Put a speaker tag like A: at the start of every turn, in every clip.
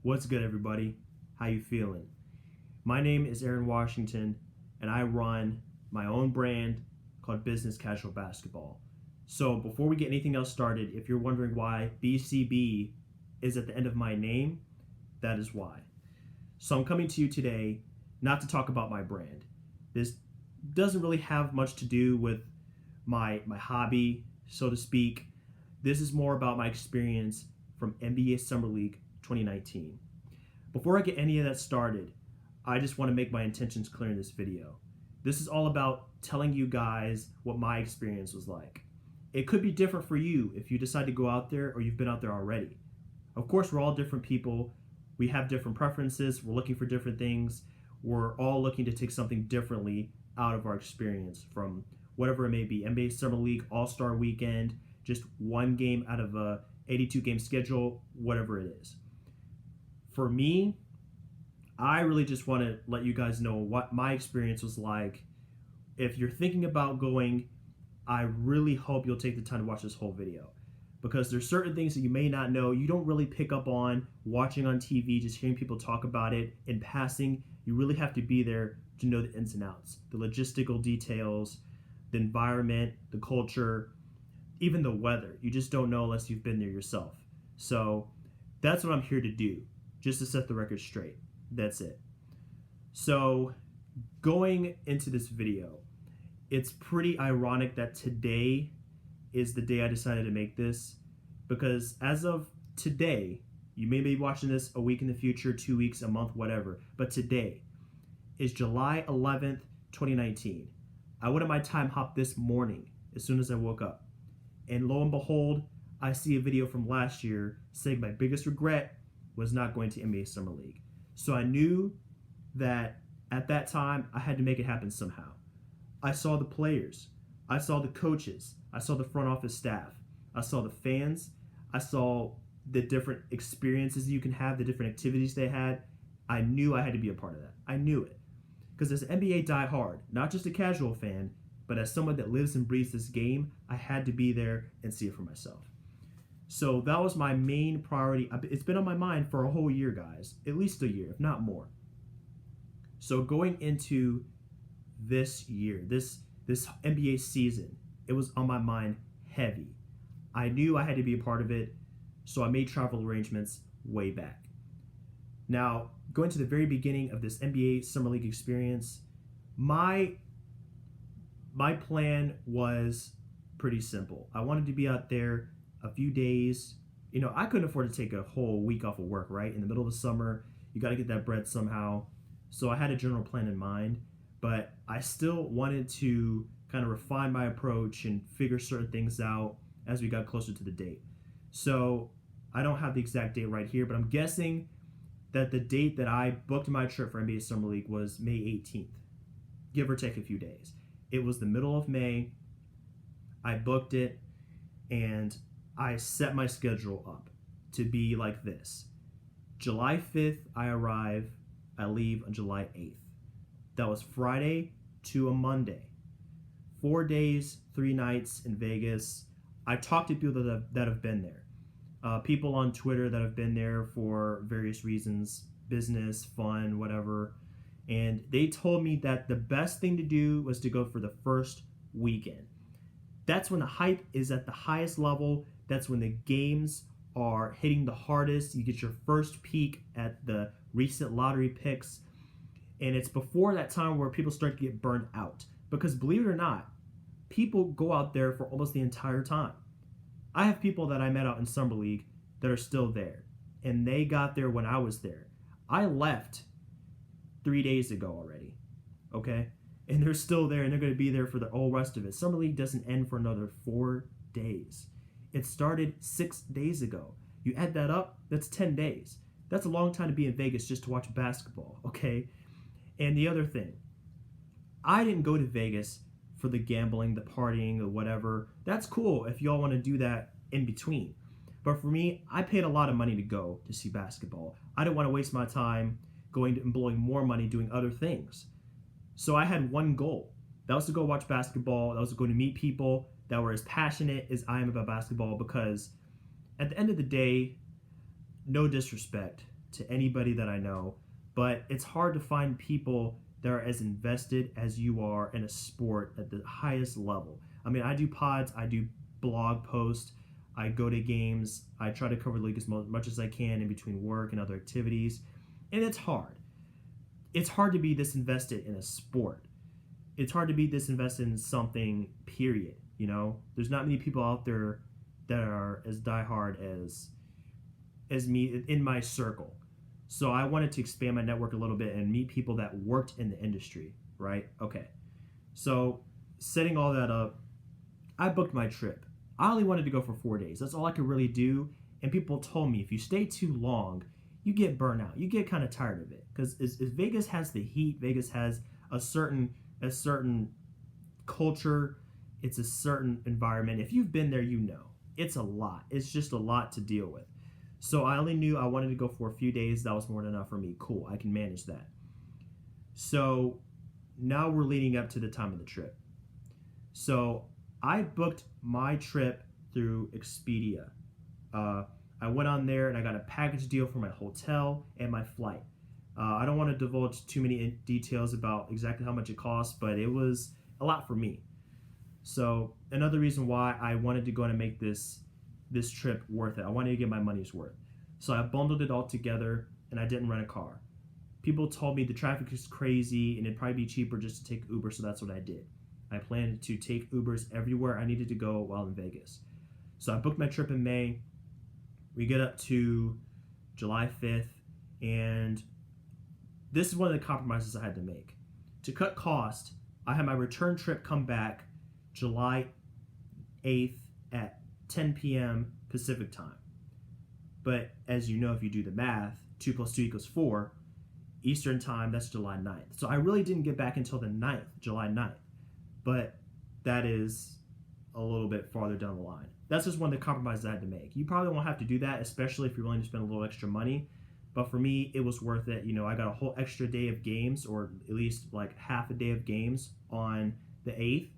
A: What's good, everybody? How you feeling? My name is Aaron Washington, and I run my own brand called Business Casual Basketball. So before we get anything else started, if you're wondering why BCB is at the end of my name, that is why. So I'm coming to you today not to talk about my brand. This doesn't really have much to do with my hobby, so to speak. This is more about my experience from NBA Summer League 2019. Before I get any of that started, I just want to make my intentions clear in this video. This is all about telling you guys what my experience was like. It could be different for you if you decide to go out there or you've been out there already. Of course, we're all different people. We have different preferences. We're looking for different things. We're all looking to take something differently out of our experience from whatever it may be. NBA Summer League, All-Star Weekend, just one game out of a 82-game schedule, whatever it is. For me, I really just want to let you guys know what my experience was like. If you're thinking about going, I really hope you'll take the time to watch this whole video, because there's certain things that you may not know. You don't really pick up on watching on TV, just hearing people talk about it in passing. You really have to be there to know the ins and outs, the logistical details, the environment, the culture, even the weather. You just don't know unless you've been there yourself. So that's what I'm here to do, just to set the record straight. That's it. So going into this video, it's pretty ironic that today is the day I decided to make this, because as of today, you may be watching this a week in the future, 2 weeks, a month, whatever, but today is July 11th, 2019. I went on my time hop this morning as soon as I woke up, and lo and behold, I see a video from last year saying my biggest regret was not going to NBA Summer League. So I knew that at that time I had to make it happen somehow. I saw the players, I saw the coaches, I saw the front office staff, I saw the fans, I saw the different experiences you can have, the different activities they had. I knew I had to be a part of that. I knew it. Because as an NBA diehard, not just a casual fan, but as someone that lives and breathes this game, I had to be there and see it for myself. So that was my main priority. It's been on my mind for a whole year, guys. At least a year, if not more. So going into this year, this NBA season, it was on my mind heavy. I knew I had to be a part of it, so I made travel arrangements way back. Now, going to the very beginning of this NBA Summer League experience, my plan was pretty simple. I wanted to be out there a few days. You know, I couldn't afford to take a whole week off of work, right? In the middle of the summer, you got to get that bread somehow. So I had a general plan in mind, but I still wanted to kind of refine my approach and figure certain things out as we got closer to the date. So I don't have the exact date right here, but I'm guessing that the date that I booked my trip for NBA Summer League was May 18th, give or take a few days. It was the middle of May. I booked it, and I set my schedule up to be like this. July 5th, I arrive. I leave on July 8th. That was Friday to a Monday. 4 days, 3 nights in Vegas. I talked to people that have been there. People on Twitter that have been there for various reasons, business, fun, whatever. And they told me that the best thing to do was to go for the first weekend. That's when the hype is at the highest level. That's when the games are hitting the hardest. You get your first peek at the recent lottery picks. And it's before that time where people start to get burned out. Because believe it or not, people go out there for almost the entire time. I have people that I met out in Summer League that are still there. And they got there when I was there. I left 3 days ago already. Okay? And they're still there, and they're going to be there for the whole rest of it. Summer League doesn't end for another 4 days. It started 6 days ago. You add that up, that's 10 days. That's a long time to be in Vegas just to watch basketball, okay? And the other thing, I didn't go to Vegas for the gambling, the partying, or whatever. That's cool if y'all want to do that in between. But for me, I paid a lot of money to go to see basketball. I didn't want to waste my time going and blowing more money doing other things. So I had one goal. That was to go watch basketball. That was to go to meet people that were as passionate as I am about basketball, because at the end of the day, no disrespect, to anybody that I know, but it's hard to find people that are as invested as you are in a sport at the highest level. I mean, I do pods, I do blog posts, I go to games, I try to cover the league as much as I can in between work and other activities, and it's hard. It's hard to be this invested in a sport. It's hard to be this invested in something, period. You know, there's not many people out there that are as diehard as me in my circle. So I wanted to expand my network a little bit and meet people that worked in the industry, right? Okay. So setting all that up, I booked my trip. I only wanted to go for 4 days. That's all I could really do. And people told me if you stay too long, you get burnt out. You get kind of tired of it because Vegas has the heat. Vegas has a certain culture. It's a certain environment. If you've been there, you know it's a lot. It's just a lot to deal with. So I only knew I wanted to go for a few days. That was more than enough for me. Cool, I can manage that. So now we're leading up to the time of the trip. So I booked my trip through Expedia. I went on there and I got a package deal for my hotel and my flight. I don't want to divulge too many details about exactly how much it cost, but it was a lot for me. So another reason why I wanted to go and make this trip worth it. I wanted to get my money's worth. So I bundled it all together and I didn't rent a car. People told me the traffic is crazy and it'd probably be cheaper just to take Uber, so that's what I did. I planned to take Ubers everywhere I needed to go while in Vegas. So I booked my trip in May. We get up to July 5th, and this is one of the compromises I had to make. To cut cost, I had my return trip come back July 8th at 10 p.m. Pacific time. But as you know, if you do the math, 2 + 2 = 4, Eastern time, that's July 9th. So I really didn't get back until the 9th, July 9th. But that is a little bit farther down the line. That's just one of the compromises I had to make. You probably won't have to do that, especially if you're willing to spend a little extra money. But for me, it was worth it. You know, I got a whole extra day of games, or at least like half a day of games on the 8th.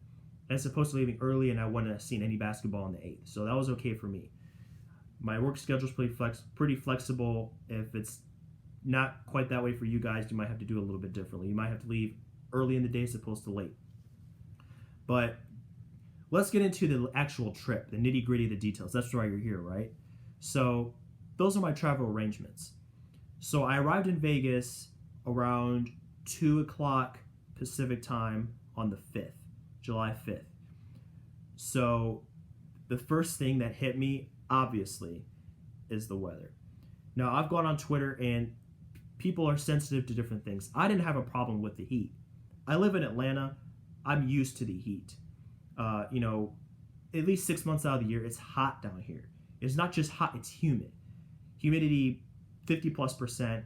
A: As opposed to leaving early, and I wouldn't have seen any basketball on the 8th. So that was okay for me. My work schedule is pretty flexible. If it's not quite that way for you guys, you might have to do it a little bit differently. You might have to leave early in the day as opposed to late. But let's get into the actual trip, the nitty-gritty of the details. That's why you're here, right? So those are my travel arrangements. So I arrived in Vegas around 2 o'clock Pacific time on the 5th, July 5th. So the first thing that hit me, obviously, is the weather. Now, I've gone on Twitter and people are sensitive to different things. I didn't have a problem with the heat. I live in Atlanta. I'm used to the heat. At least 6 months out of the year, it's hot down here. It's not just hot, it's humid. Humidity, 50+%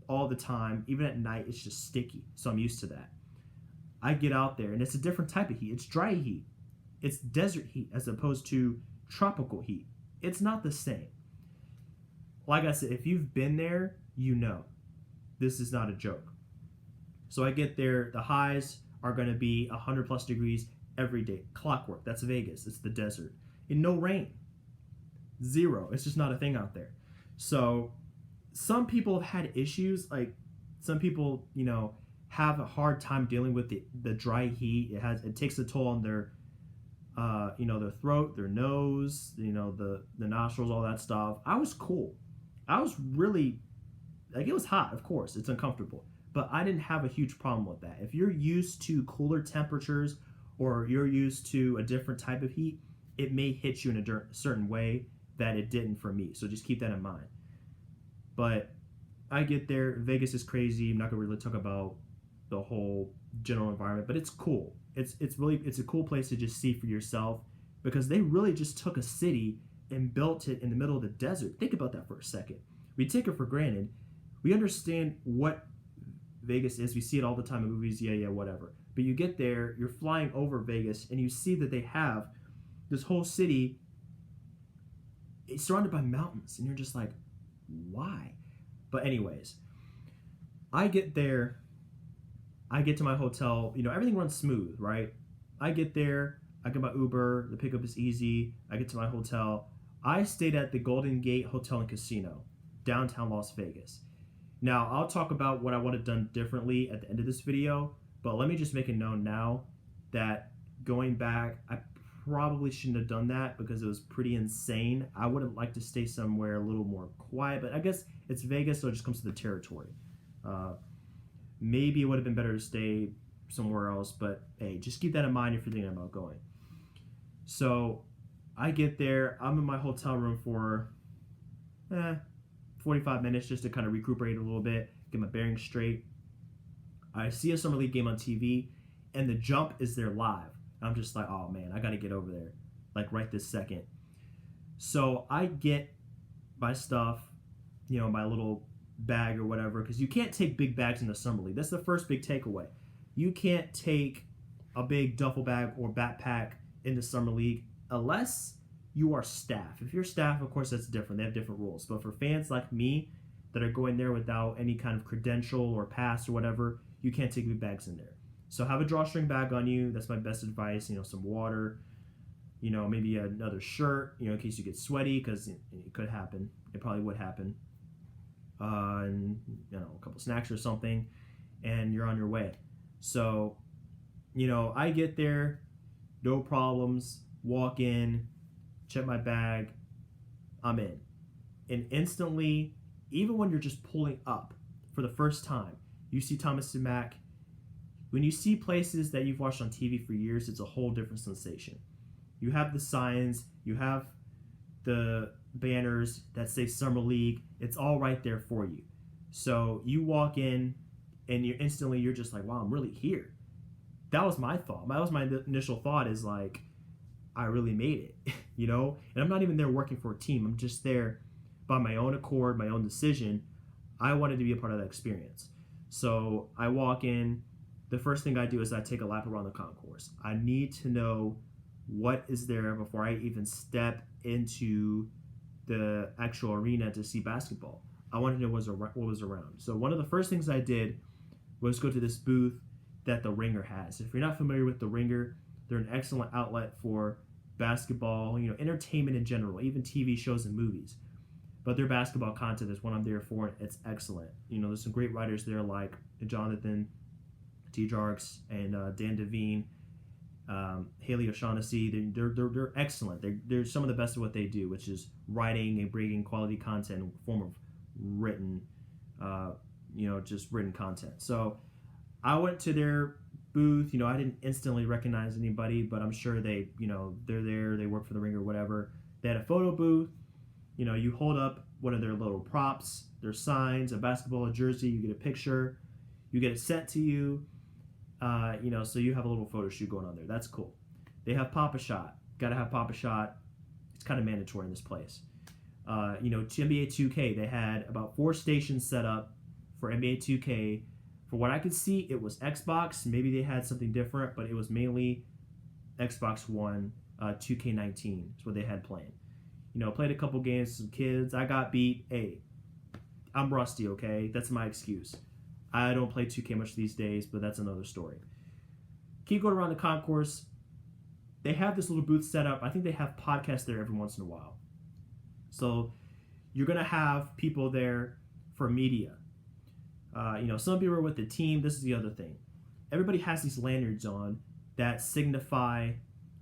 A: all the time. Even at night, it's just sticky. So I'm used to that. I get out there, and it's a different type of heat. It's dry heat. It's desert heat as opposed to tropical heat. It's not the same. Like I said, if you've been there, you know. This is not a joke. So I get there, the highs are going to be 100+ degrees every day. Clockwork. That's Vegas. It's the desert. And no rain. Zero. It's just not a thing out there. So some people have had issues. Like some people, have a hard time dealing with the dry heat. It takes a toll on their their throat, their nose, the nostrils, all that stuff. I was cool. I was really, it was hot, of course. It's uncomfortable. But I didn't have a huge problem with that. If you're used to cooler temperatures or you're used to a different type of heat, it may hit you in a certain way that it didn't for me. So just keep that in mind. But I get there. Vegas is crazy. I'm not going to really talk about the whole general environment, but it's cool. It's a cool place to just see for yourself because they really just took a city and built it in the middle of the desert. Think about that for a second. We take it for granted. We understand what Vegas is. We see it all the time in movies. Yeah, whatever. But you get there, you're flying over Vegas, and you see that they have this whole city surrounded by mountains, and you're just like, why? But anyways, I get there. I get to my hotel. Everything runs smooth, right? I get there. I get my Uber. The pickup is easy. I get to my hotel. I stayed at the Golden Gate Hotel and Casino. downtown Las Vegas. Now, I'll talk about what I would have done differently at the end of this video, but let me just make it known now that going back, I probably shouldn't have done that because it was pretty insane. I would have liked to stay somewhere a little more quiet, but I guess it's Vegas, so it just comes to the territory. Maybe it would have been better to stay somewhere else, but hey, just keep that in mind if you're thinking about going. So I get there, I'm in my hotel room for 45 minutes just to kind of recuperate a little bit, get my bearings straight. I see a Summer League game on TV, and the Jump is there live. I'm just like, oh man, I got to get over there, like right this second. So I get my stuff, my little bag or whatever, because you can't take big bags in the Summer League. That's the first big takeaway. You can't take a big duffel bag or backpack in the Summer League unless you are staff. If you're staff, of course, that's different. They have different rules. But for fans like me that are going there without any kind of credential or pass or whatever, you can't take big bags in there. So have a drawstring bag on you. That's my best advice. Some water, maybe another shirt, in case you get sweaty, because it could happen. It probably would happen. And, a couple snacks or something, and you're on your way. So, I get there, no problems, walk in, check my bag, I'm in. And instantly, even when you're just pulling up for the first time, you see Thomas DeMack. When you see places that you've watched on TV for years, it's a whole different sensation. You have the signs, you have the banners that say Summer League. It's all right there for you. So you walk in, and you're just like, wow, I'm really here. That was my thought. That was my initial thought, is like, I really made it, And I'm not even there working for a team. I'm just there by my own accord, my own decision. I wanted to be a part of that experience. So I walk in. The first thing I do is I take a lap around the concourse. I need to know what is there before I even step into the actual arena to see basketball. I wanted to know what was around. So one of the first things I did was go to this booth that The Ringer has. If you're not familiar with The Ringer, they're an excellent outlet for basketball, entertainment in general, even TV shows and movies. But their basketball content is what I'm there for, and it's excellent. There's some great writers there like Jonathan T. Jarks and Dan Devine, Haley O'Shaughnessy. They're excellent. They're some of the best at what they do, which is writing and bringing quality content in the form of written, just written content. So I went to their booth. I didn't instantly recognize anybody, but I'm sure they're there. They work for The Ringer or whatever. They had a photo booth. You hold up one of their little props, their signs, a basketball, a jersey. You get a picture. You get it sent to you. So you have a little photo shoot going on there. That's cool. They have Pop-A-Shot. Got to have Pop-A-Shot. It's kind of mandatory in this place. NBA 2K, they had about 4 stations set up for NBA 2K. For what I could see, it was Xbox. Maybe they had something different, but it was mainly Xbox One, 2K19 is what they had playing. Played a couple games with some kids. I got beat. Hey, I'm rusty, okay? That's my excuse. I don't play 2K much these days, but that's another story. Keep going around the concourse. They have this little booth set up. I think they have podcasts there every once in a while. So you're going to have people there for media. Some people are with the team. This is the other thing. Everybody has these lanyards on that signify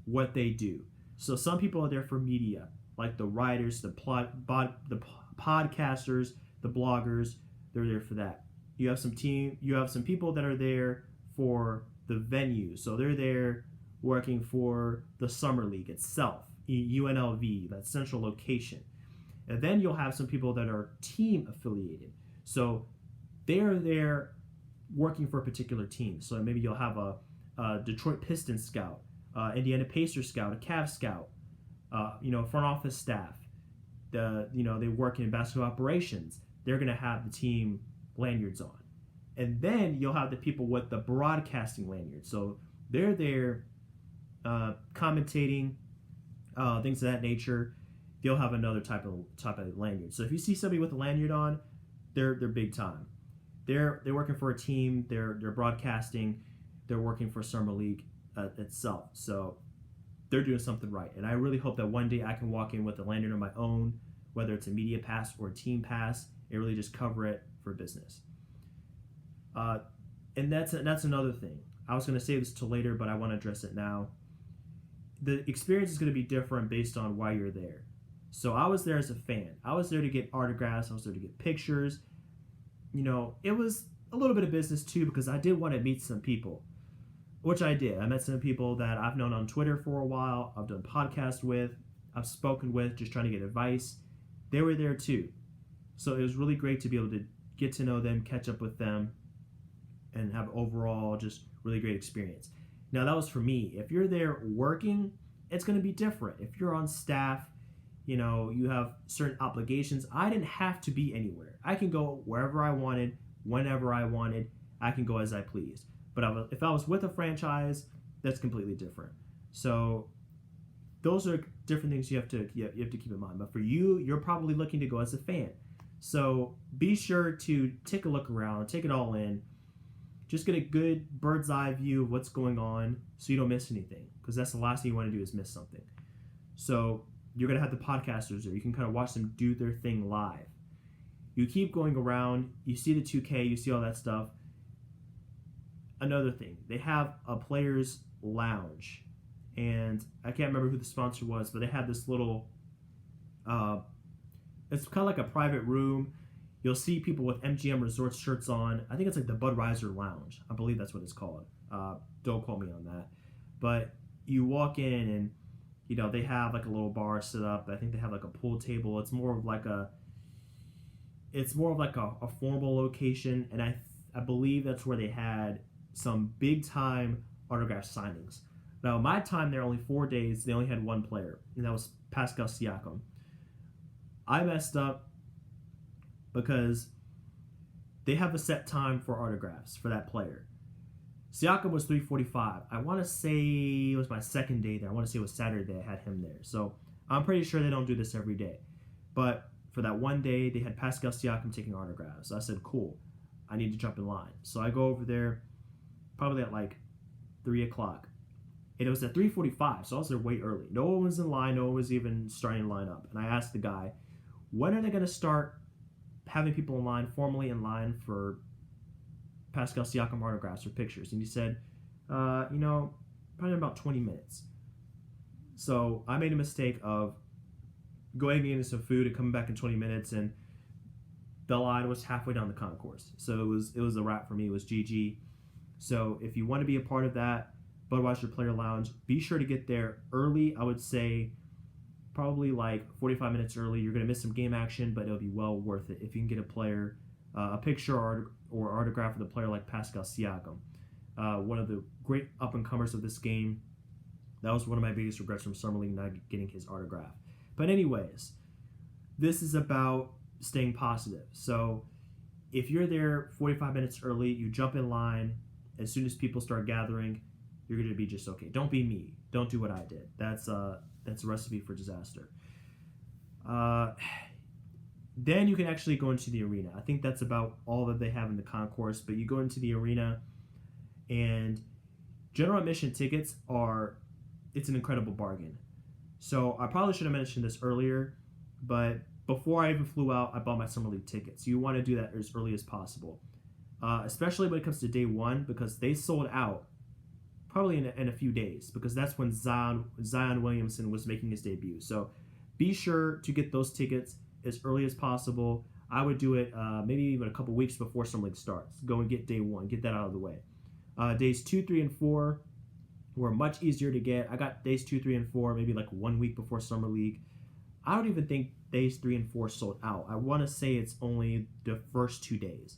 A: what they do. So some people are there for media, like the writers, the podcasters, the bloggers. They're there for that. You have some people that are there for the venue. So they're there working for the Summer League itself, UNLV, that central location. And then you'll have some people that are team affiliated. So they're there working for a particular team. So maybe you'll have a Detroit Pistons scout, Indiana Pacers scout, a Cavs scout, front office staff. They work in basketball operations. They're going to have the team lanyards on. And then you'll have the people with the broadcasting lanyards. So they're there commentating, things of that nature. They'll have another type of lanyard. So if you see somebody with a lanyard on, they're big time. They're working for a team. They're broadcasting. They're working for Summer League itself. So they're doing something right. And I really hope that one day I can walk in with a lanyard on my own, whether it's a media pass or a team pass, and really just cover it for business. And that's another thing. I was going to say this till later, but I want to address it now. The experience is going to be different based on why you're there. So I was there as a fan. I was there to get autographs. I was there to get pictures. It was a little bit of business too, because I did want to meet some people, which I did. I met some people that I've known on Twitter for a while. I've done podcasts with. I've spoken with, just trying to get advice. They were there too. So it was really great to be able to get to know them, catch up with them, and have overall just really great experience. Now that was for me. If you're there working, it's going to be different. If you're on staff, you have certain obligations. I didn't have to be anywhere. I can go wherever I wanted, whenever I wanted. I can go as I please. But if I was with a franchise, that's completely different. So those are different things you have to keep in mind. But for you, you're probably looking to go as a fan. So be sure to take a look around, take it all in. Just get a good bird's eye view of what's going on so you don't miss anything, because that's the last thing you want to do is miss something. So you're going to have the podcasters there. You can kind of watch them do their thing live. You keep going around. You see the 2K. You see all that stuff. Another thing, they have a player's lounge. And I can't remember who the sponsor was, but they had this little, it's kind of like a private room. You'll see people with MGM Resorts shirts on. I think it's like the Budweiser Lounge. I believe that's what it's called. Don't quote me on that. But you walk in and, they have like a little bar set up. I think they have like a pool table. It's more of like a formal location. And I believe that's where they had some big time autograph signings. Now, my time there, only 4 days, they only had one player, and that was Pascal Siakam. I messed up because they have a set time for autographs for that player. Siakam was 3:45. I want to say it was my second day there. I want to say it was Saturday I had him there. So I'm pretty sure they don't do this every day. But for that one day, they had Pascal Siakam taking autographs. So I said, cool, I need to jump in line. So I go over there probably at like 3 o'clock. And it was at 3:45, so I was there way early. No one was in line. No one was even starting to line up. And I asked the guy, when are they going to start having people in line, formally in line for Pascal Siakam autographs or pictures? And he said, probably in about 20 minutes. So I made a mistake of going into some food and coming back in 20 minutes, and the line was halfway down the concourse. So it was a wrap for me. It was GG. So if you want to be a part of that, Budweiser Player Lounge, be sure to get there early. I would say probably like 45 minutes early. You're going to miss some game action, but it'll be well worth it if you can get a picture or autograph of the player like Pascal Siakam, one of the great up-and-comers of this game. That was one of my biggest regrets from Summer League, not getting his autograph. But anyways, this is about staying positive. So if you're there 45 minutes early, you jump in line. As soon as people start gathering, you're going to be just okay. Don't be me. Don't do what I did. That's a recipe for disaster. Then you can actually go into the arena. I think that's about all that they have in the concourse. But you go into the arena, and general admission tickets it's an incredible bargain. So I probably should have mentioned this earlier, but before I even flew out, I bought my Summer League tickets. You want to do that as early as possible, especially when it comes to day one, because they sold out probably in a few days, because that's when Zion Williamson was making his debut. So be sure to get those tickets as early as possible. I would do it maybe even a couple weeks before Summer League starts. Go and get day one, get that out of the way. Days 2, 3, and 4 were much easier to get. I got days 2, 3, and 4 maybe like 1 week before Summer League. I don't even think days 3 and 4 sold out. I want to say it's only the first 2 days.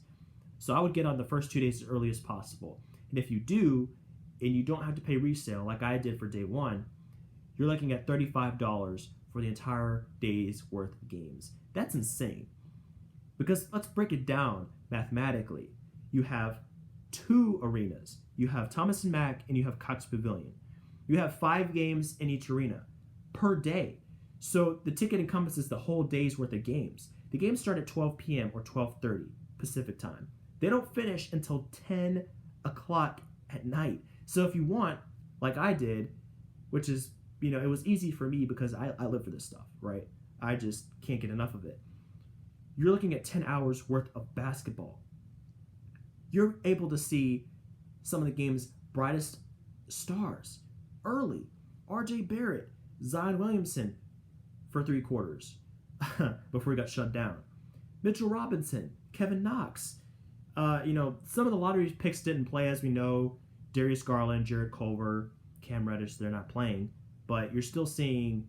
A: So I would get on the first 2 days as early as possible. And if you do, and you don't have to pay resale like I did for day one, you're looking at $35 for the entire day's worth of games. That's insane. Because let's break it down mathematically. You have 2 arenas. You have Thomas & Mack and you have Cox Pavilion. You have 5 games in each arena per day. So the ticket encompasses the whole day's worth of games. The games start at 12 p.m. or 12:30 Pacific time. They don't finish until 10 o'clock at night. So if you want, like I did, which is, it was easy for me because I live for this stuff, right? I just can't get enough of it. you're looking at 10 hours worth of basketball. You're able to see some of the game's brightest stars early. RJ Barrett, Zion Williamson for 3 quarters before he got shut down. Mitchell Robinson, Kevin Knox. Some of the lottery picks didn't play, as we know. Darius Garland, Jared Culver, Cam Reddish, they're not playing. But you're still seeing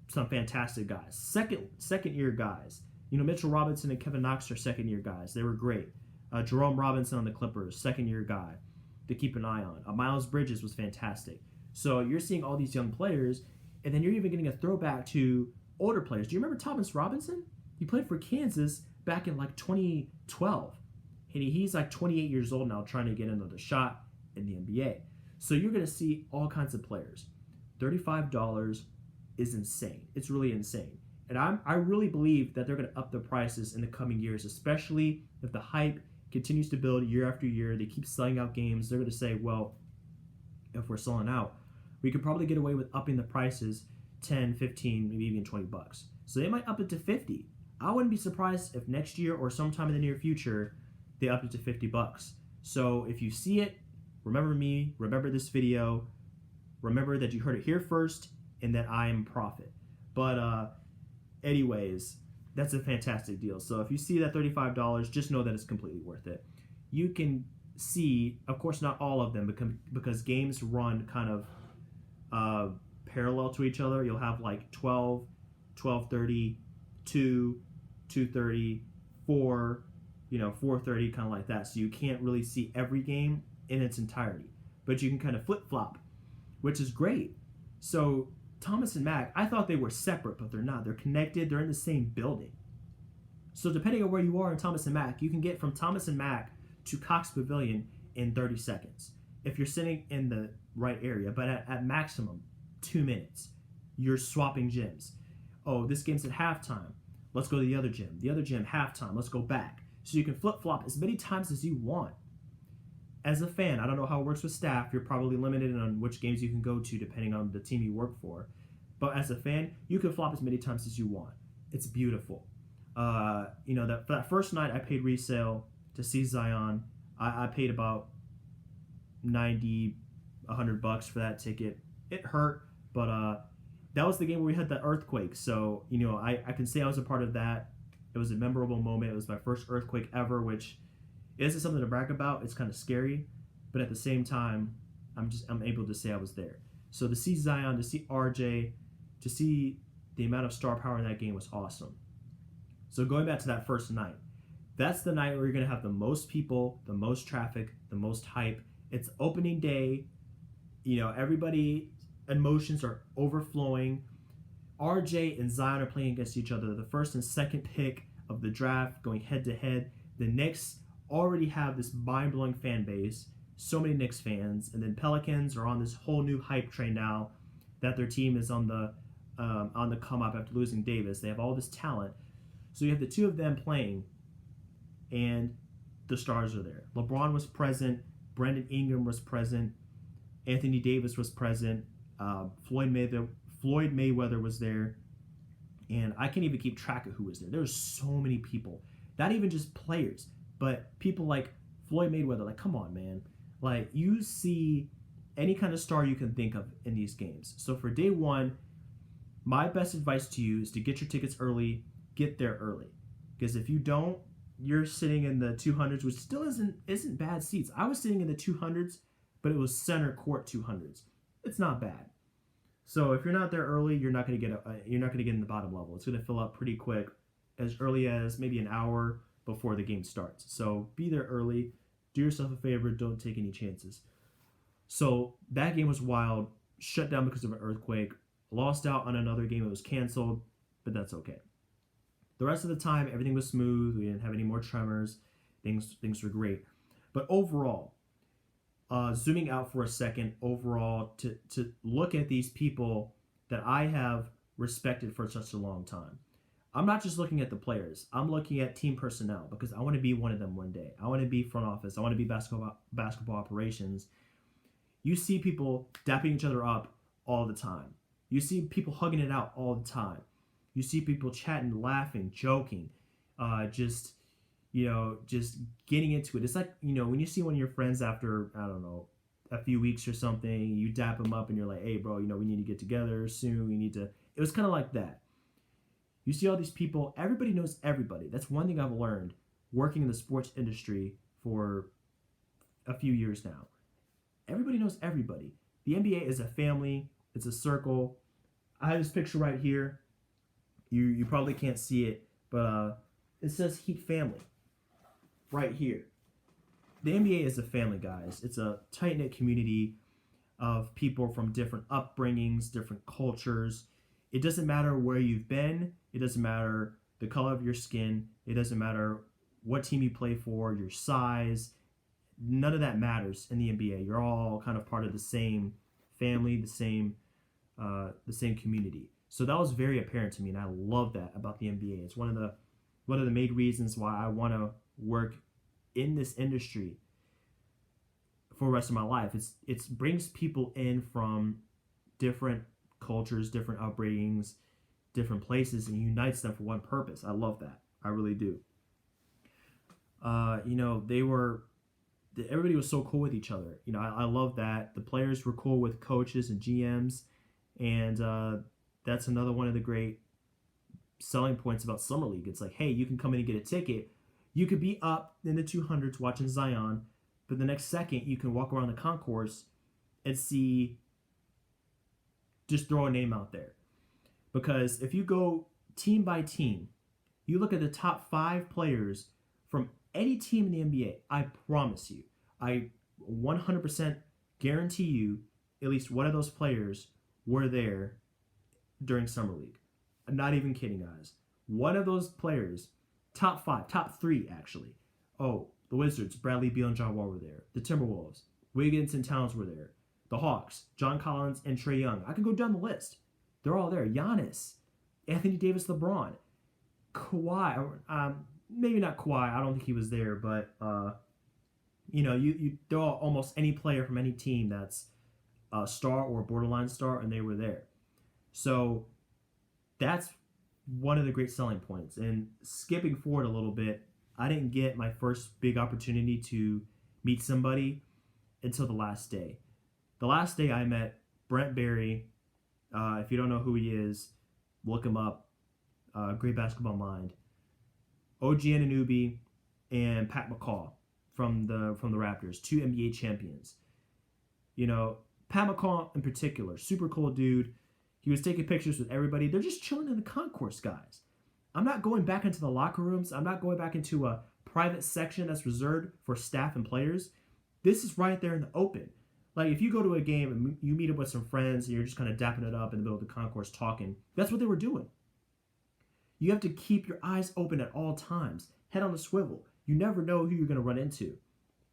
A: some fantastic guys. Second year guys. Mitchell Robinson and Kevin Knox are second year guys. They were great. Jerome Robinson on the Clippers, second year guy to keep an eye on. Miles Bridges was fantastic. So you're seeing all these young players, and then you're even getting a throwback to older players. Do you remember Thomas Robinson? He played for Kansas back in like 2012. And he's like 28 years old now, trying to get another shot in the NBA. So you're going to see all kinds of players. $35 is insane. It's really insane. And I really believe that they're going to up the prices in the coming years, especially if the hype continues to build year after year. They keep selling out games. They're going to say, well, if we're selling out, we could probably get away with upping the prices 10, 15, maybe even $20. So they might up it to 50. I wouldn't be surprised if next year or sometime in the near future they upped it to $50. So if you see it, remember me, remember this video, remember that you heard it here first and that I am profit. But anyways, that's a fantastic deal. So if you see that $35, just know that it's completely worth it. You can see, of course, not all of them because games run kind of parallel to each other. You'll have like 12, 12:30, 2, 2:30, 4, 4:30, kind of like that. So you can't really see every game in its entirety, but you can kind of flip-flop, which is great. So Thomas and Mack, I thought they were separate, but they're not. They're connected. They're in the same building. So depending on where you are in Thomas and Mack, you can get from Thomas and Mack to Cox Pavilion in 30 seconds if you're sitting in the right area, but at maximum 2 minutes. You're swapping gyms. Oh, this game's at halftime. Let's go to the other gym. The other gym, halftime. Let's go back. So you can flip-flop as many times as you want. As a fan, I don't know how it works with staff. You're probably limited on which games you can go to depending on the team you work for. But as a fan, you can flop as many times as you want. It's beautiful. That first night I paid resale to see Zion. I paid about $90, $100 for that ticket. It hurt, but that was the game where we had the earthquake. So, I can say I was a part of that. It was a memorable moment. It was my first earthquake ever, which isn't something to brag about. It's kind of scary, but at the same time, I'm able to say I was there. So to see Zion, to see RJ, to see the amount of star power in that game was awesome. So going back to that first night, that's the night where you're going to have the most people, the most traffic, the most hype. It's opening day. Everybody emotions are overflowing. RJ and Zion are playing against each other. The first and second pick of the draft going head to head. The Knicks already have this mind-blowing fan base, so many Knicks fans, and then Pelicans are on this whole new hype train now that their team is on the come up after losing Davis. They have all this talent. So you have the two of them playing, and the stars are there. LeBron was present. Brandon Ingram was present. Anthony Davis was present. Floyd Mayweather was there. And I can't even keep track of who was there. There were so many people. Not even just players, but people like Floyd Mayweather. Like, come on, man. Like, you see any kind of star you can think of in these games. So for day one, my best advice to you is to get your tickets early. Get there early. Because if you don't, you're sitting in the 200s, which still isn't bad seats. I was sitting in the 200s, but it was center court 200s. It's not bad. So if you're not there early, you're not going to get in the bottom level. It's going to fill up pretty quick, as early as maybe an hour before the game starts. So be there early. Do yourself a favor. Don't take any chances. So that game was wild. Shut down because of an earthquake. Lost out on another game. It was canceled, but that's okay. The rest of the time, everything was smooth. We didn't have any more tremors. Things were great. But overall, zooming out for a second, overall, to look at these people that I have respected for such a long time. I'm not just looking at the players. I'm looking at team personnel because I want to be one of them one day. I want to be front office. I want to be basketball operations. You see people dapping each other up all the time. You see people hugging it out all the time. You see people chatting, laughing, joking. just just getting into it. It's like, when you see one of your friends after, I don't know, a few weeks or something, you dap them up and you're like, hey, bro, we need to get together soon. We need to. It was kind of like that. You see all these people, everybody knows everybody. That's one thing I've learned working in the sports industry for a few years now. Everybody knows everybody. The NBA is a family, it's a circle. I have this picture right here. You probably can't see it, but it says Heat Family right here. The NBA is a family, guys. It's a tight-knit community of people from different upbringings, different cultures. It doesn't matter where you've been. It doesn't matter the color of your skin. It doesn't matter what team you play for, your size. None of that matters in the NBA. You're all kind of part of the same family, the same community. So that was very apparent to me, and I love that about the NBA. It's one of the main reasons why I want to work in this industry for the rest of my life. It brings people in from different cultures, different upbringings, different places, and unites them for one purpose. I love that. I really do. Everybody was so cool with each other. I love that. The players were cool with coaches and GMs, and that's another one of the great selling points about Summer League. It's like, hey, you can come in and get a ticket. You could be up in the 200s watching Zion, but the next second you can walk around the concourse and just throw a name out there. Because if you go team by team, you look at the top 5 players from any team in the NBA, I promise you, I 100% guarantee you at least one of those players were there during Summer League. I'm not even kidding, guys. One of those players, top 5, top 3 actually. Oh, the Wizards, Bradley Beal and John Wall were there. The Timberwolves, Wiggins and Towns were there. The Hawks, John Collins and Trae Young. I can go down the list. They're all there. Giannis, Anthony Davis, LeBron, Kawhi. Maybe not Kawhi. I don't think he was there, but you throw out almost any player from any team that's a star or a borderline star, and they were there. So that's one of the great selling points. And skipping forward a little bit, I didn't get my first big opportunity to meet somebody until the last day. The last day I met Brent Barry. If you don't know who he is, look him up. Great basketball mind. OG Anunoby and Pat McCaw from the Raptors, 2 NBA champions. Pat McCaw in particular, super cool dude. He was taking pictures with everybody. They're just chilling in the concourse, guys. I'm not going back into the locker rooms. I'm not going back into a private section that's reserved for staff and players. This is right there in the open. Like, if you go to a game and you meet up with some friends and you're just kind of dapping it up in the middle of the concourse talking, that's what they were doing. You have to keep your eyes open at all times. Head on a swivel. You never know who you're going to run into.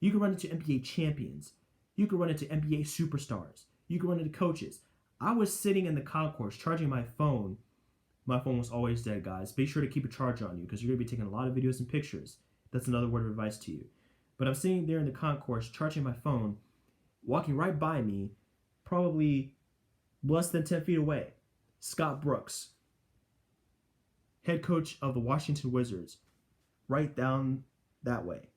A: You can run into NBA champions. You can run into NBA superstars. You can run into coaches. I was sitting in the concourse charging my phone. My phone was always dead, guys. Be sure to keep a charge on you because you're going to be taking a lot of videos and pictures. That's another word of advice to you. But I'm sitting there in the concourse charging my phone. Walking right by me, probably less than 10 feet away, Scott Brooks, head coach of the Washington Wizards, right down that way.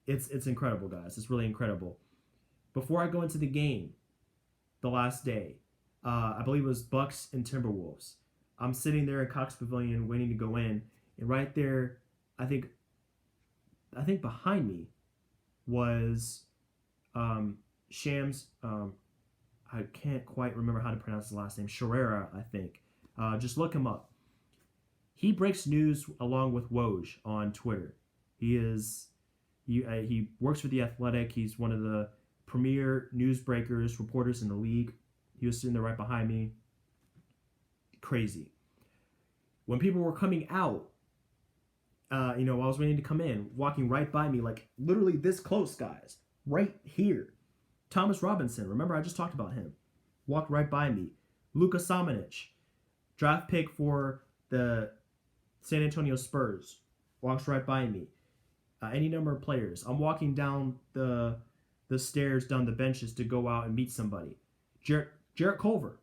A: It's incredible, guys. It's really incredible. Before I go into the game, the last day, I believe it was Bucks and Timberwolves. I'm sitting there in Cox Pavilion waiting to go in, and right there, I think behind me was Shams. I can't quite remember how to pronounce his last name. Sherrera, I think. Just look him up. He breaks news along with Woj on Twitter. He works for The Athletic. He's one of the premier newsbreakers, reporters in the league. He was sitting there right behind me. Crazy. When people were coming out, while I was waiting to come in, walking right by me, like literally this close, guys, right here. Thomas Robinson, remember I just talked about him, walked right by me. Luka Samanic, draft pick for the San Antonio Spurs, walks right by me. Any number of players. I'm walking down the stairs, down the benches to go out and meet somebody. Jarrett Culver,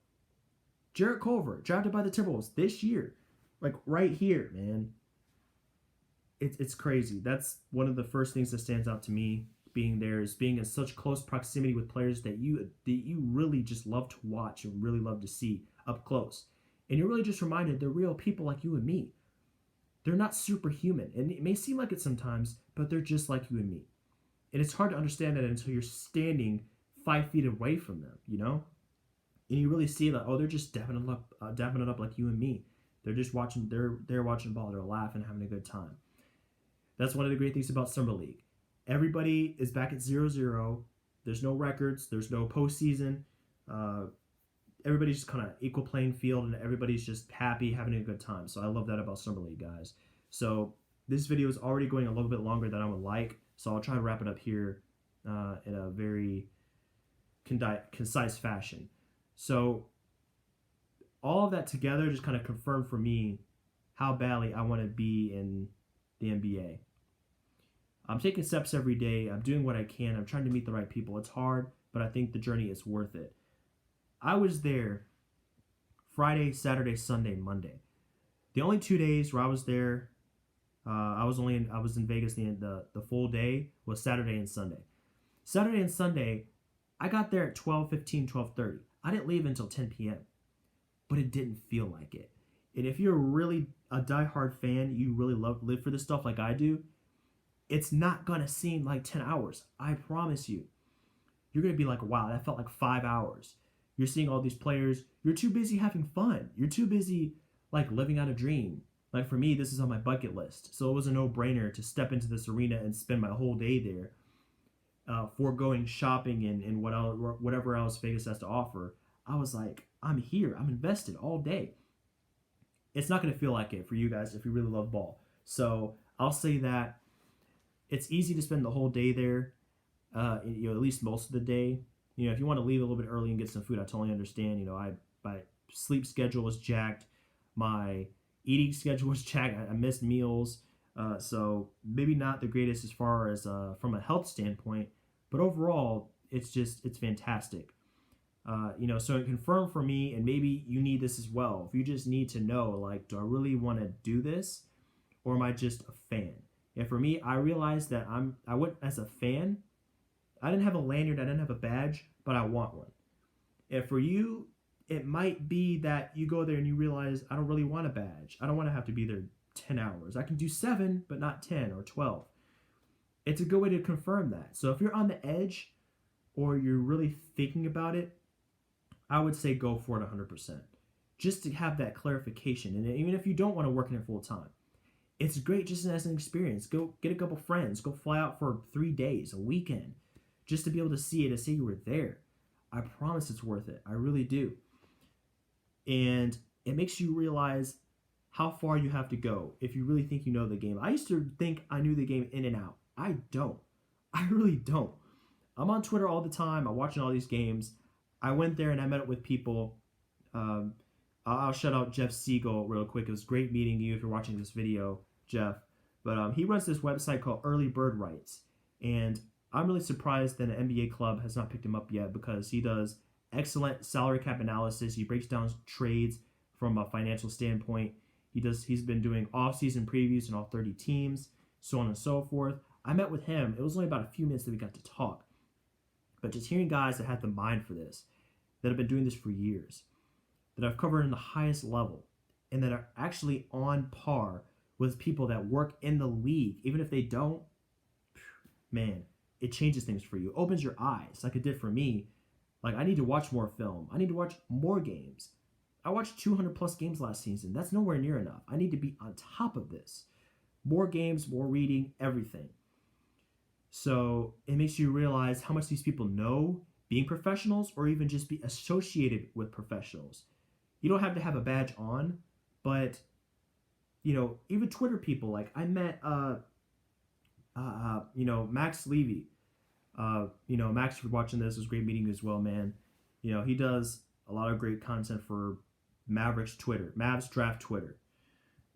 A: drafted by the Timberwolves this year, like right here, man. it's crazy. That's one of the first things that stands out to me being there is being in such close proximity with players that you really just love to watch and really love to see up close. And you're really just reminded they're real people like you and me. They're not superhuman. And it may seem like it sometimes, but they're just like you and me. And it's hard to understand that until you're standing 5 feet away from them, you know? And you really see that, oh, they're just dapping it up like you and me. They're just watching, they're watching ball, they're laughing, having a good time. That's one of the great things about Summer League. Everybody is back at 0-0. There's no records. There's no postseason. Everybody's just kind of equal playing field, and everybody's just happy, having a good time. So I love that about Summer League, guys. So this video is already going a little bit longer than I would like, so I'll try to wrap it up here in a very concise fashion. So all of that together just kind of confirmed for me how badly I want to be in the NBA. I'm taking steps every day. I'm doing what I can. I'm trying to meet the right people. It's hard, but I think the journey is worth it. I was there Friday, Saturday, Sunday, Monday. The only 2 days where I was there, I was in Vegas the full day was Saturday and Sunday. Saturday and Sunday, I got there at 12:15, 12:30. I didn't leave until 10 p.m., but it didn't feel like it. And if you're really a diehard fan, you really live for this stuff like I do, it's not going to seem like 10 hours. I promise you. You're going to be like, wow, that felt like 5 hours. You're seeing all these players. You're too busy having fun. You're too busy like living out a dream. Like for me, this is on my bucket list. So it was a no-brainer to step into this arena and spend my whole day there, foregoing shopping and whatever else Vegas has to offer. I was like, I'm here. I'm invested all day. It's not going to feel like it for you guys if you really love ball. So I'll say that it's easy to spend the whole day there, at least most of the day. If you want to leave a little bit early and get some food, I totally understand. My sleep schedule was jacked. My eating schedule was jacked. I missed meals. So maybe not the greatest as far as from a health standpoint, but overall, it's fantastic. So it confirmed for me, and maybe you need this as well. If you just need to know, like, do I really want to do this, or am I just a fan? And for me, I realized that I went as a fan. I didn't have a lanyard, I didn't have a badge, but I want one. And for you, it might be that you go there and you realize, I don't really want a badge. I don't want to have to be there 10 hours. I can do 7, but not 10 or 12. It's a good way to confirm that. So if you're on the edge or you're really thinking about it, I would say go for it 100%. Just to have that clarification. And even if you don't want to work in it full time, it's great just as an experience. Go get a couple friends. Go fly out for 3 days, a weekend, just to be able to see it and say you were there. I promise it's worth it. I really do. And it makes you realize how far you have to go if you really think you know the game. I used to think I knew the game in and out. I don't. I really don't. I'm on Twitter all the time. I'm watching all these games. I went there and I met up with people. I'll shout out Jeff Siegel real quick. It was great meeting you if you're watching this video, Jeff. But he runs this website called Early Bird Rights. And I'm really surprised that an NBA club has not picked him up yet, because he does excellent salary cap analysis. He breaks down trades from a financial standpoint. He's been doing off-season previews in all 30 teams, so on and so forth. I met with him. It was only about a few minutes that we got to talk. But just hearing guys that had the mind for this, that have been doing this for years, that I've covered in the highest level, and that are actually on par with people that work in the league, even if they don't, man, it changes things for you. Opens your eyes like it did for me. Like, I need to watch more film. I need to watch more games. I watched 200 plus games last season. That's nowhere near enough. I need to be on top of this. More games, more reading, everything. So it makes you realize how much these people know being professionals, or even just be associated with professionals. You don't have to have a badge on, but even Twitter people. Like, I met Max Levy. Max, if you're watching this, it was great meeting you as well, man. He does a lot of great content for Mavs Draft Twitter.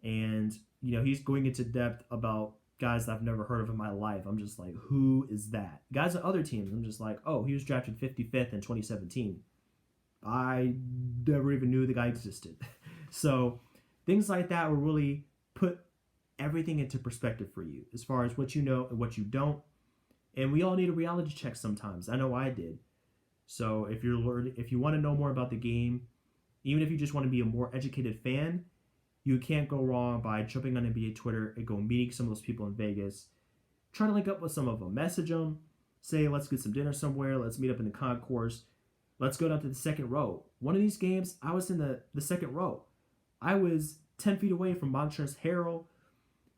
A: And, he's going into depth about guys that I've never heard of in my life. I'm just like, who is that? Guys on other teams, I'm just like, oh, he was drafted 55th in 2017. I never even knew the guy existed. So things like that will really put everything into perspective for you as far as what you know and what you don't. And we all need a reality check sometimes. I know I did. So if if you want to know more about the game, even if you just want to be a more educated fan, you can't go wrong by jumping on NBA Twitter and go meeting some of those people in Vegas. Try to link up with some of them, message them, say let's get some dinner somewhere, let's meet up in the concourse, let's go down to the second row. One of these games, I was in the second row. I was 10 feet away from Montrezl Harrell,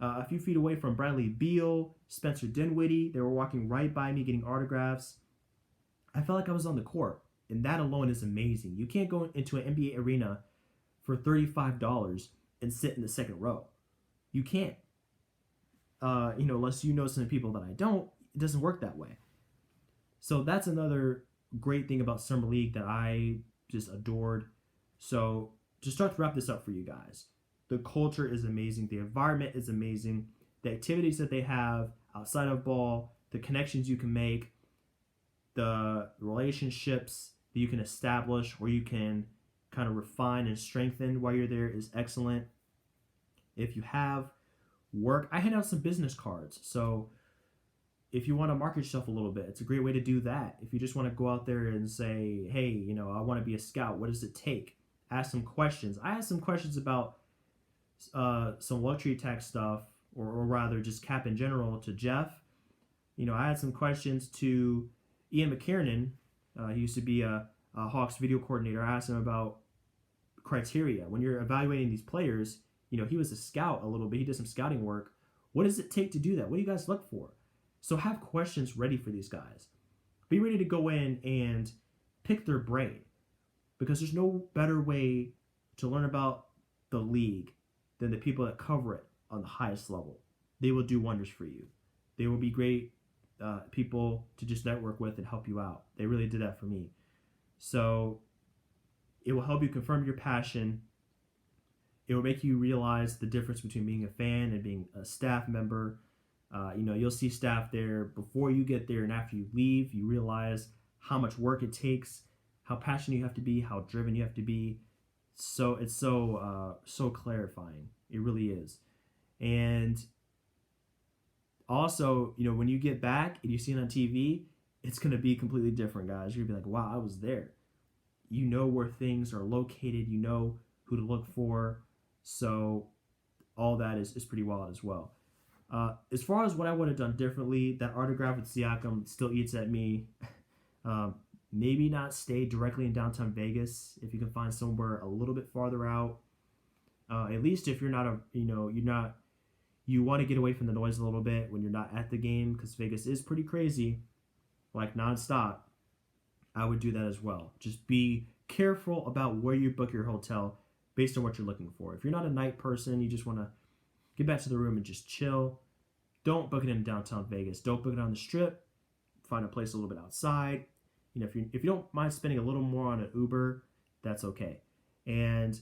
A: a few feet away from Bradley Beal, Spencer Dinwiddie. They were walking right by me getting autographs. I felt like I was on the court, and that alone is amazing. You can't go into an NBA arena for $35 and sit in the second row. You can't. Unless you know some people that I don't, it doesn't work that way. So that's another great thing about Summer League that I just adored. So to start to wrap this up for you guys, the culture is amazing. The environment is amazing. The activities that they have outside of ball, the connections you can make, the relationships that you can establish or you can kind of refine and strengthen while you're there is excellent. If you have work, I hand out some business cards. So if you want to market yourself a little bit, it's a great way to do that. If you just want to go out there and say, hey, I want to be a scout. What does it take? Ask some questions. I asked some questions about some luxury tax stuff, or rather just cap in general, to Jeff. I had some questions to Ian McKiernan. He used to be a Hawks video coordinator. I asked him about criteria. When you're evaluating these players, he was a scout a little bit. He did some scouting work. What does it take to do that? What do you guys look for? So have questions ready for these guys. Be ready to go in and pick their brain, because there's no better way to learn about the league than the people that cover it on the highest level. They will do wonders for you. They will be great people to just network with and help you out. They really did that for me. So it will help you confirm your passion. It will make you realize the difference between being a fan and being a staff member. You'll see staff there before you get there, and after you leave, you realize how much work it takes, how passionate you have to be, how driven you have to be. So it's so clarifying. It really is. And also, when you get back and you see it on TV, it's going to be completely different, guys. You're going to be like, wow, I was there. You know where things are located. You know who to look for. So all that is pretty wild as well. As far as what I would have done differently, that autograph with Siakam still eats at me. Maybe not stay directly in downtown Vegas if you can find somewhere a little bit farther out. At least if you're not you want to get away from the noise a little bit when you're not at the game, because Vegas is pretty crazy, like nonstop. I would do that as well. Just be careful about where you book your hotel based on what you're looking for. If you're not a night person, you just want to get back to the room and just chill, don't book it in downtown Vegas. Don't book it on the Strip. Find a place a little bit outside. If you don't mind spending a little more on an Uber, that's okay. And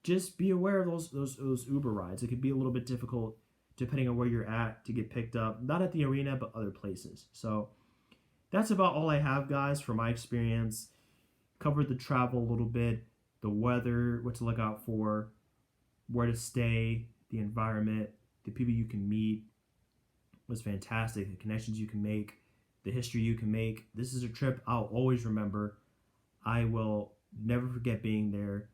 A: just be aware of those Uber rides. It could be a little bit difficult depending on where you're at to get picked up. Not at the arena, but other places. So that's about all I have, guys, from my experience. Covered the travel a little bit, the weather, what to look out for, where to stay, the environment, the people you can meet was fantastic. The connections you can make, the history you can make. This is a trip I'll always remember. I will never forget being there.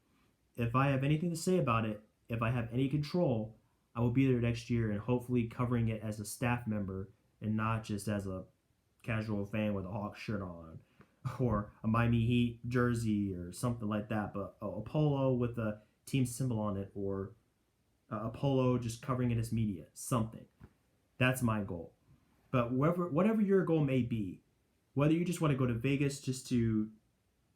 A: If I have anything to say about it, if I have any control, I will be there next year and hopefully covering it as a staff member and not just as a casual fan with a Hawks shirt on or a Miami Heat jersey or something like that, but a polo with a team symbol on it, or a polo just covering it as media, something. That's my goal. But whatever your goal may be, whether you just want to go to Vegas just to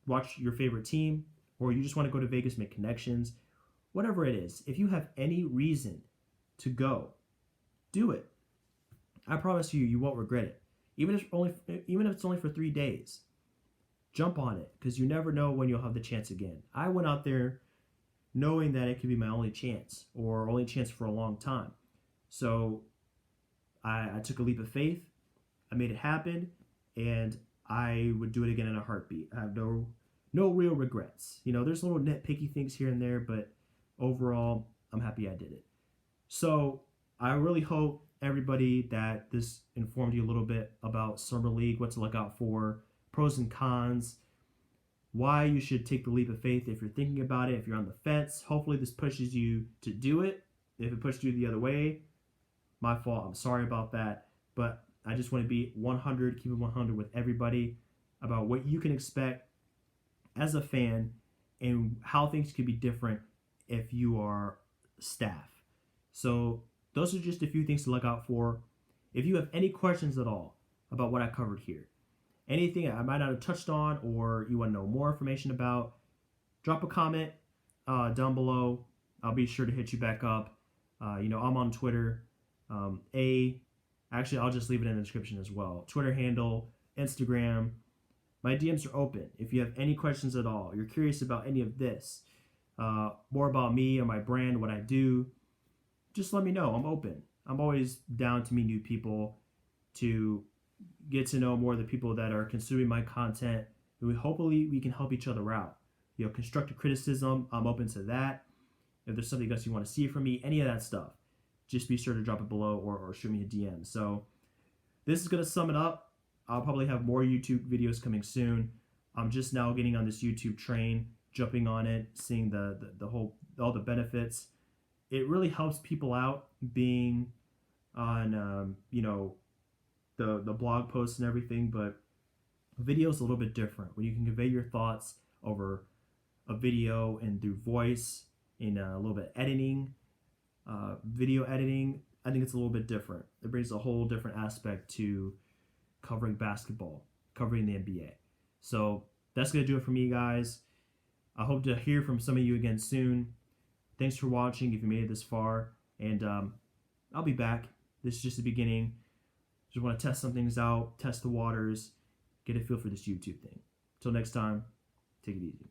A: watch your favorite team, or you just want to go to Vegas, make connections, whatever it is, if you have any reason to go, do it. I promise you won't regret it. Even if it's only for 3 days, jump on it, because you never know when you'll have the chance again. I went out there knowing that it could be my only chance, or only chance for a long time. So I took a leap of faith. I made it happen, and I would do it again in a heartbeat. I have no real regrets. There's little nitpicky things here and there, but overall, I'm happy I did it. So I really hope everybody that this informed you a little bit about Summer League, what to look out for, pros and cons, why you should take the leap of faith if you're thinking about it, if you're on the fence. Hopefully this pushes you to do it. If it pushed you the other way, my fault. I'm sorry about that. But I just want to be 100, keep it 100 with everybody about what you can expect as a fan and how things could be different if you are staff. So those are just a few things to look out for. If you have any questions at all about what I covered here, anything I might not have touched on or you want to know more information about, drop a comment down below. I'll be sure to hit you back up. I'm on Twitter. Actually, I'll just leave it in the description as well. Twitter handle, Instagram. My DMs are open. If you have any questions at all, you're curious about any of this, more about me or my brand, what I do, just let me know. I'm open. I'm always down to meet new people, to get to know more of the people that are consuming my content, and hopefully we can help each other out. Constructive criticism, I'm open to that. If there's something else you want to see from me, any of that stuff, just be sure to drop it below or shoot me a DM. So this is going to sum it up. I'll probably have more YouTube videos coming soon. I'm just now getting on this YouTube train, jumping on it, seeing all the benefits. It really helps people out being on, the blog posts and everything, but video is a little bit different. When you can convey your thoughts over a video and through voice, in a little bit editing, video editing, I think it's a little bit different. It brings a whole different aspect to covering basketball, covering the NBA. So that's going to do it for me, guys. I hope to hear from some of you again soon. Thanks for watching if you made it this far. And I'll be back. This is just the beginning. Just want to test some things out, test the waters, get a feel for this YouTube thing. Till next time, take it easy.